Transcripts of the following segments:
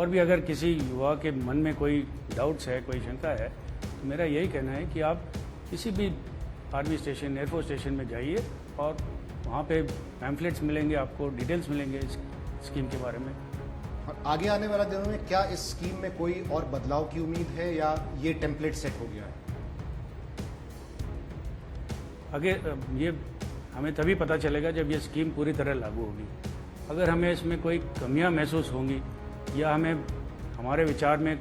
और भी अगर किसी युवा के मन में कोई डाउट्स है, कोई शंका है, तो मेरा यही कहना है कि आप किसी भी आर्मी स्टेशन, एयरफोर्स स्टेशन में जाइए और वहाँ पे पैम्फलेट्स मिलेंगे, आपको डिटेल्स मिलेंगे इस स्कीम के बारे में। और आगे आने वाले दिनों में क्या इस स्कीम में कोई और बदलाव की उम्मीद है या ये टेम्पलेट सेट हो गया है? आगे ये हमें तभी पता चलेगा जब ये स्कीम पूरी तरह लागू होगी। अगर हमें इसमें कोई कमियां महसूस होंगी या हमें हमारे विचार में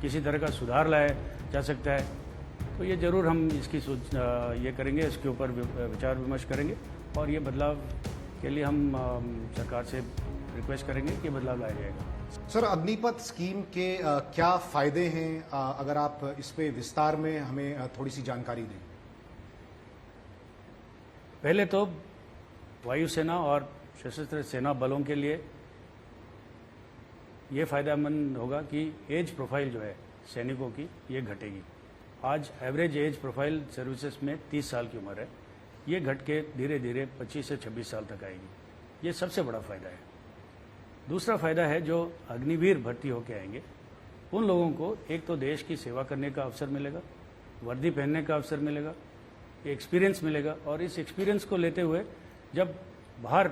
किसी तरह का सुधार लाया जा सकता है, तो ये ज़रूर हम इसकी ये करेंगे, इसके ऊपर विचार विमर्श करेंगे और ये बदलाव के लिए हम सरकार से रिक्वेस्ट करेंगे कि बदलाव लाया जाएगा। सर, अग्निपथ स्कीम के क्या फायदे हैं, अगर आप इस पे विस्तार में हमें थोड़ी सी जानकारी दें। पहले तो वायुसेना और सशस्त्र सेना बलों के लिए ये फायदेमंद होगा कि एज प्रोफाइल जो है सैनिकों की ये घटेगी। आज एवरेज एज प्रोफाइल सर्विसेज में 30 साल की उम्र है, ये घट के धीरे धीरे 25 से 26 साल तक आएगी। ये सबसे बड़ा फायदा है। दूसरा फायदा है जो अग्निवीर भर्ती होकर आएंगे उन लोगों को एक तो देश की सेवा करने का अवसर मिलेगा, वर्दी पहनने का अवसर मिलेगा, एक्सपीरियंस मिलेगा और इस एक्सपीरियंस को लेते हुए जब बाहर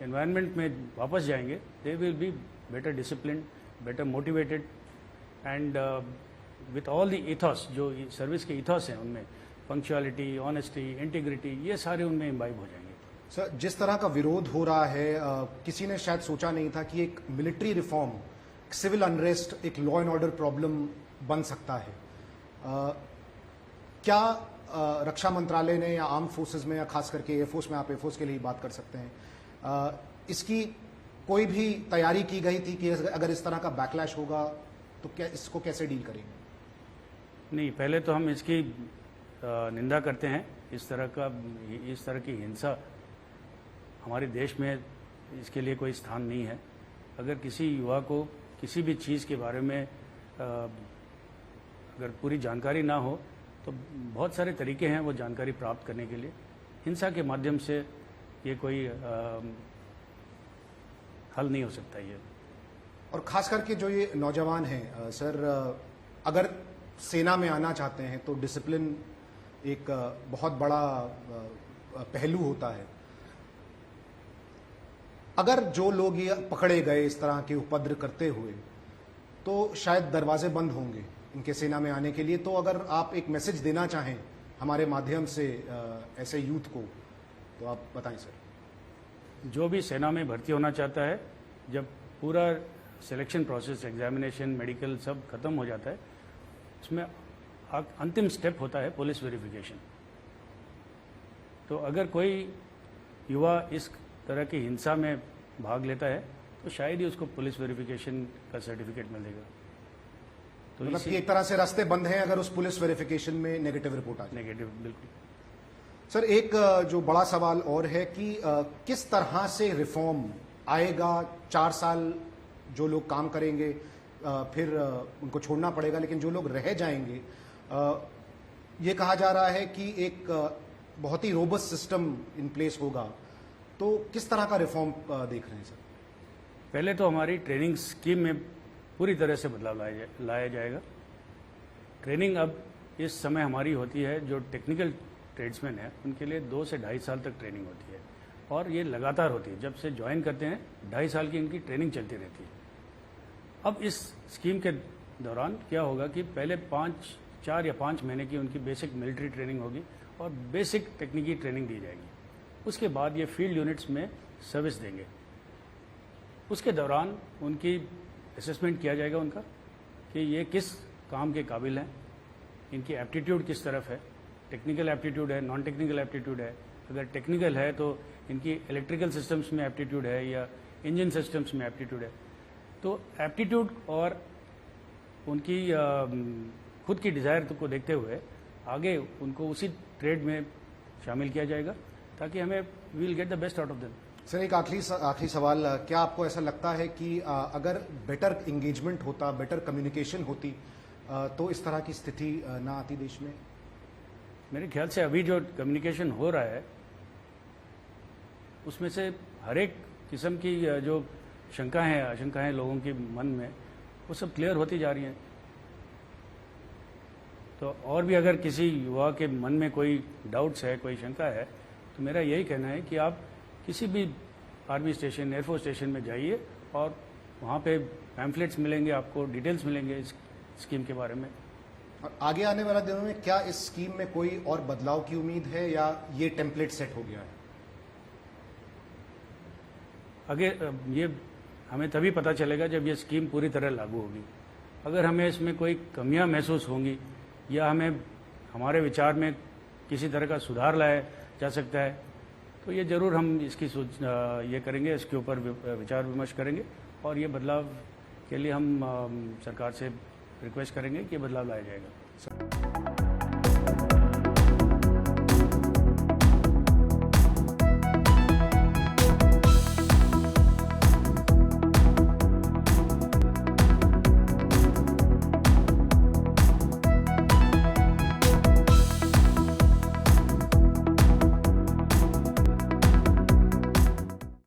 एनवायरनमेंट में वापस जाएंगे they will be better discipline, better motivated and with all the ethos, जो सर्विस के इथॉस हैं उनमें पंक्चुअलिटी, ऑनेस्टी, इंटीग्रिटी, ये सारे उनमें इम्बाइब हो जाएंगे। सर, जिस तरह का विरोध हो रहा है, किसी ने शायद सोचा नहीं था कि एक मिलिट्री रिफॉर्म, सिविल अनरेस्ट, एक लॉ एंड ऑर्डर प्रॉब्लम बन सकता है। क्या रक्षा मंत्रालय ने या आर्म फोर्सेस में या खास करके एयरफोर्स में, आप एयरफोर्स के लिए बात कर सकते हैं, इसकी कोई भी तैयारी की गई थी कि अगर इस तरह का बैकलैश होगा तो क्या इसको कैसे डील करेंगे? नहीं, पहले तो हम इसकी निंदा करते हैं। इस तरह की हिंसा हमारे देश में इसके लिए कोई स्थान नहीं है। अगर किसी युवा को किसी भी चीज़ के बारे में अगर पूरी जानकारी ना हो तो बहुत सारे तरीके हैं वो जानकारी प्राप्त करने के लिए। हिंसा के माध्यम से ये कोई हल नहीं हो सकता ये। और खास करके जो ये नौजवान हैं सर, अगर सेना में आना चाहते हैं तो डिसिप्लिन एक बहुत बड़ा पहलू होता है। अगर जो लोग ये पकड़े गए इस तरह के उपद्रव करते हुए तो शायद दरवाजे बंद होंगे इनके सेना में आने के लिए। तो अगर आप एक मैसेज देना चाहें हमारे माध्यम से ऐसे यूथ को तो आप बताएं सर। जो भी सेना में भर्ती होना चाहता है, जब पूरा सिलेक्शन प्रोसेस, एग्जामिनेशन, मेडिकल सब खत्म हो जाता है, उसमें अंतिम स्टेप होता है पुलिस वेरिफिकेशन। तो अगर कोई युवा इस तरह की हिंसा में भाग लेता है तो शायद ही उसको पुलिस वेरिफिकेशन का सर्टिफिकेट मिलेगा। तो मतलब कि एक तरह से रास्ते बंद हैं अगर उस पुलिस वेरिफिकेशन में नेगेटिव रिपोर्ट आ जाए। नेगेटिव, बिल्कुल। सर, एक जो बड़ा सवाल और है कि किस तरह से रिफॉर्म आएगा। 4 साल जो लोग काम करेंगे फिर उनको छोड़ना पड़ेगा, लेकिन जो लोग रह जाएंगे, ये कहा जा रहा है कि एक बहुत ही रोबस्ट सिस्टम इन प्लेस होगा। तो किस तरह का रिफॉर्म देख रहे हैं सर? पहले तो हमारी ट्रेनिंग स्कीम में पूरी तरह से बदलाव लाया जाएगा। ट्रेनिंग अब इस समय हमारी होती है, जो टेक्निकल ट्रेड्समैन है उनके लिए 2 से 2.5 साल तक ट्रेनिंग होती है और ये लगातार होती है। जब से ज्वाइन करते हैं 2.5 साल की इनकी ट्रेनिंग चलती रहती है। अब इस स्कीम के दौरान क्या होगा कि पहले 4 या 5 महीने की उनकी बेसिक मिलिट्री ट्रेनिंग होगी और बेसिक टेक्निकी ट्रेनिंग दी जाएगी। उसके बाद ये फील्ड यूनिट्स में सर्विस देंगे। उसके दौरान उनकी असेसमेंट किया जाएगा उनका कि ये किस काम के काबिल हैं, इनकी एप्टीट्यूड किस तरफ है, टेक्निकल एप्टीट्यूड है, नॉन टेक्निकल एप्टीट्यूड है। अगर टेक्निकल है तो इनकी इलेक्ट्रिकल सिस्टम्स में एप्टीट्यूड है या इंजन सिस्टम्स में एप्टीट्यूड है। तो एप्टीट्यूड और उनकी खुद की डिज़ायर को देखते हुए आगे उनको उसी ट्रेड में शामिल किया जाएगा ताकि हमें we will get the best out of them. Sir, एक आखिरी सवाल, क्या आपको ऐसा लगता है कि अगर बेटर इंगेजमेंट होता, बेटर कम्युनिकेशन होती तो इस तरह की स्थिति ना आती देश में? मेरे ख्याल से अभी जो कम्युनिकेशन हो रहा है उसमें से हर एक किस्म की जो शंकाएं हैं, आशंकाएं लोगों के मन में, वो सब क्लियर होती जा रही हैं। तो और भी अगर किसी युवा के मन में कोई डाउट्स है, कोई शंका है, तो मेरा यही कहना है कि आप किसी भी आर्मी स्टेशन, एयरफोर्स स्टेशन में जाइए और वहाँ पे पैम्फलेट्स मिलेंगे, आपको डिटेल्स मिलेंगे इस स्कीम के बारे में। और आगे आने वाले दिनों में क्या इस स्कीम में कोई और बदलाव की उम्मीद है या ये टेम्पलेट सेट हो गया है? आगे ये हमें तभी पता चलेगा जब ये स्कीम पूरी तरह लागू होगी। अगर हमें इसमें कोई कमियां महसूस होंगी या हमें हमारे विचार में किसी तरह का सुधार लाया जा सकता है, तो ये जरूर हम इसकी ये करेंगे, इसके ऊपर विचार विमर्श करेंगे और ये बदलाव के लिए हम सरकार से रिक्वेस्ट करेंगे कि बदलाव लाया जाएगा।